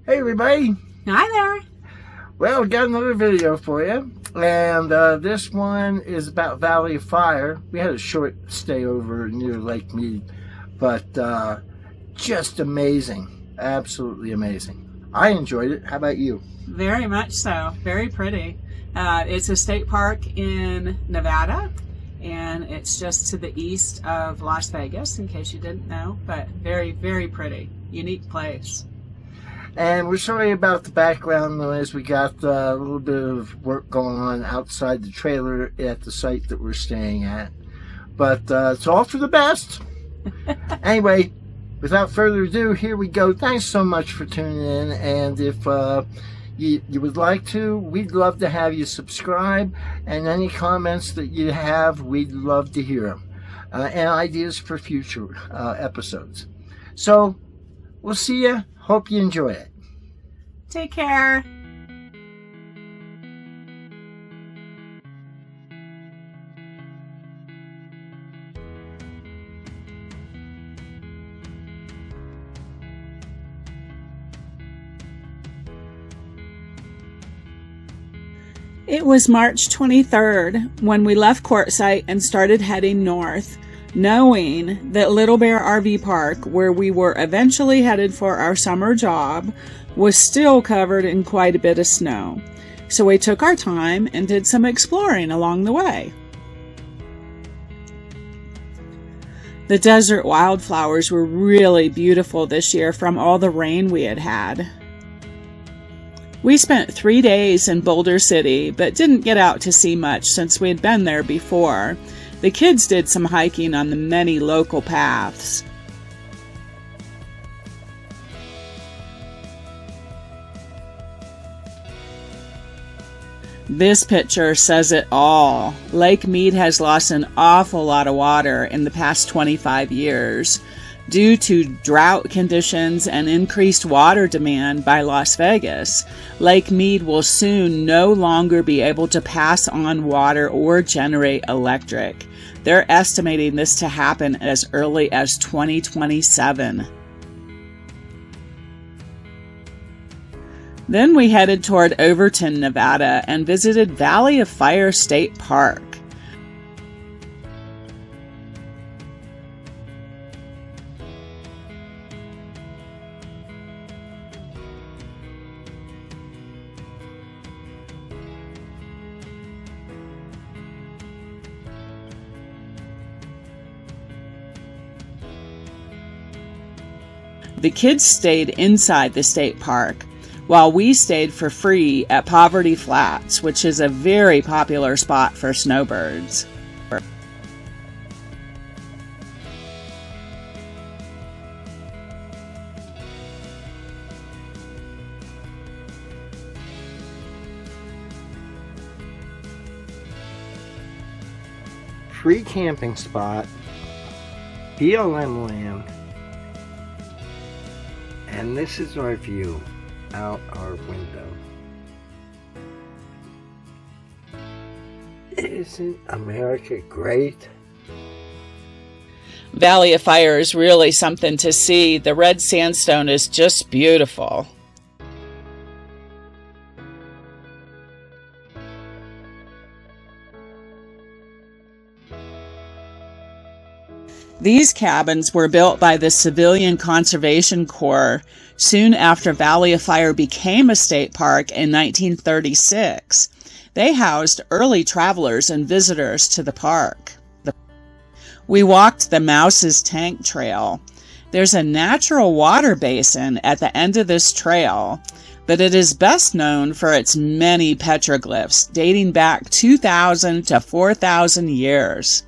Hey everybody! Hi there! Well, we got another video for you, and this one is about Valley of Fire. We had a short stay over near Lake Mead, but just amazing. Absolutely amazing. I enjoyed it. How about you? Very much so. Very pretty. It's a state park in Nevada, and it's just to the east of Las Vegas, in case you didn't know, but very, very pretty. Unique place. And we're sorry about the background noise. We got a little bit of work going on outside the trailer at the site that we're staying at. But it's all for the best. Anyway, without further ado, here we go. Thanks so much for tuning in. And if you would like to, we'd love to have you subscribe. And any comments that you have, we'd love to hear them. And ideas for future episodes. So, we'll see you. Hope you enjoy it. Take care. It was March 23rd when we left Quartzsite and started heading north, knowing that Little Bear RV Park, where we were eventually headed for our summer job, was still covered in quite a bit of snow. So we took our time and did some exploring along the way. The desert wildflowers were really beautiful this year from all the rain we had had. We spent 3 days in Boulder City, but didn't get out to see much since we had been there before. The kids did some hiking on the many local paths. This picture says it all. Lake Mead has lost an awful lot of water in the past 25 years due to drought conditions and increased water demand by Las Vegas. Lake Mead will soon no longer be able to pass on water or generate electric. They're estimating this to happen as early as 2027. Then we headed toward Overton, Nevada, and visited Valley of Fire State Park. The kids stayed inside the state park, while we stayed for free at Poverty Flats, which is a very popular spot for snowbirds. Free camping spot, BLM land, and this is our view out our window. Isn't America great? Valley of Fire is really something to see. The red sandstone is just beautiful. These cabins were built by the Civilian Conservation Corps soon after Valley of Fire became a state park in 1936. They housed early travelers and visitors to the park. We walked the Mouse's Tank Trail. There's a natural water basin at the end of this trail, but it is best known for its many petroglyphs dating back 2,000 to 4,000 years.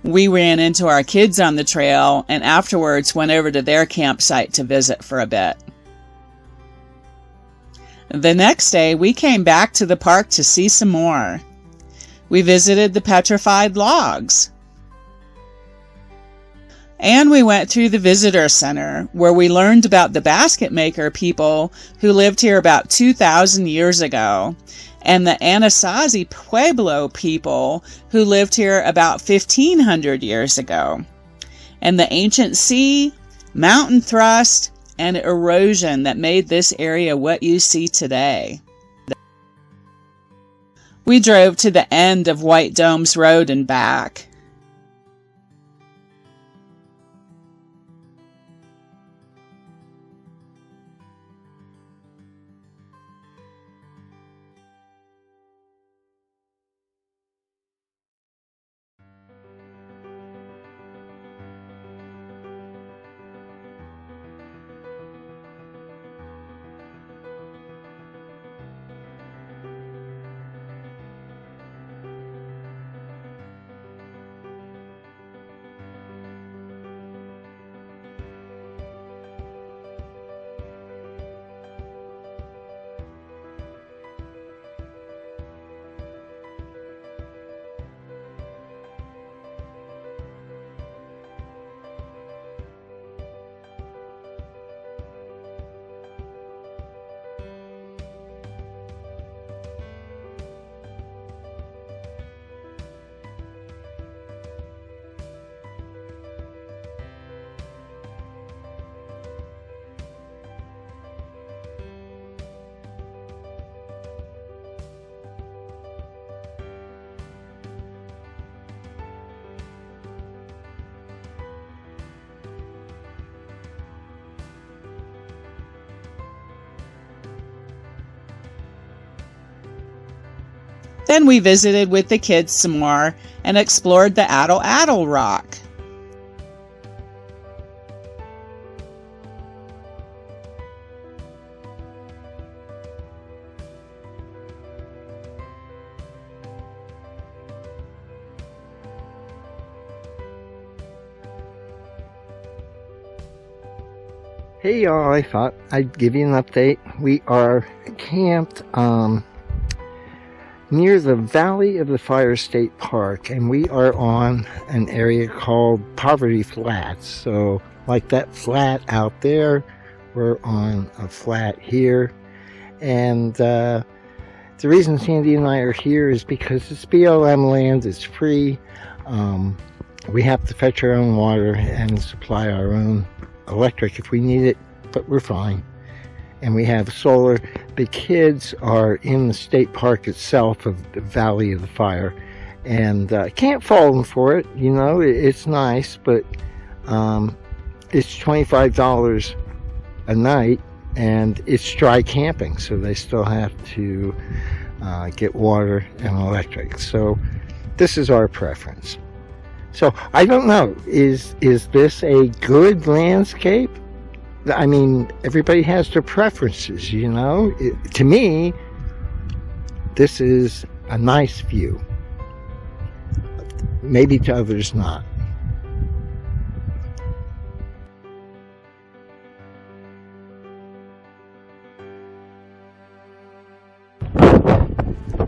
We ran into our kids on the trail and afterwards went over to their campsite to visit for a bit. The next day, we came back to the park to see some more. We visited the petrified logs. And we went through the visitor center, where we learned about the basket maker people who lived here about 2,000 years ago, and the Anasazi Pueblo people who lived here about 1,500 years ago, and the ancient sea, mountain thrust, and erosion that made this area what you see today. We drove to the end of White Domes Road and back. Then we visited with the kids some more and explored the Addle Rock. Hey y'all, I thought I'd give you an update. We are camped near the Valley of the Fire State Park, and we are on an area called Poverty Flats. So like that flat out there, we're on a flat here. And the reason Sandy and I are here is because it's BLM land, it's free. We have to fetch our own water and supply our own electric if we need it, but we're fine. And we have solar. The kids are in the state park itself of the Valley of the Fire, and can't fault them for it. You know, it's nice, but it's $25 a night, and it's dry camping, so they still have to get water and electric. So this is our preference. So I don't know, is this a good landscape? I mean, everybody has their preferences, you know. To me, this is a nice view. Maybe to others not.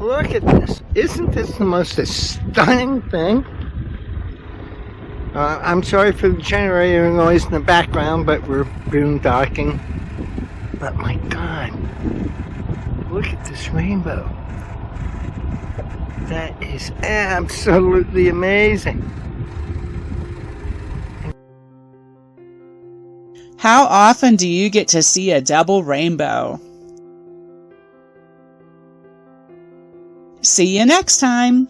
Look at this. Isn't this the most stunning thing? I'm sorry for the generator noise in the background, but we're boondocking. But my God, look at this rainbow. That is absolutely amazing. How often do you get to see a double rainbow? See you next time.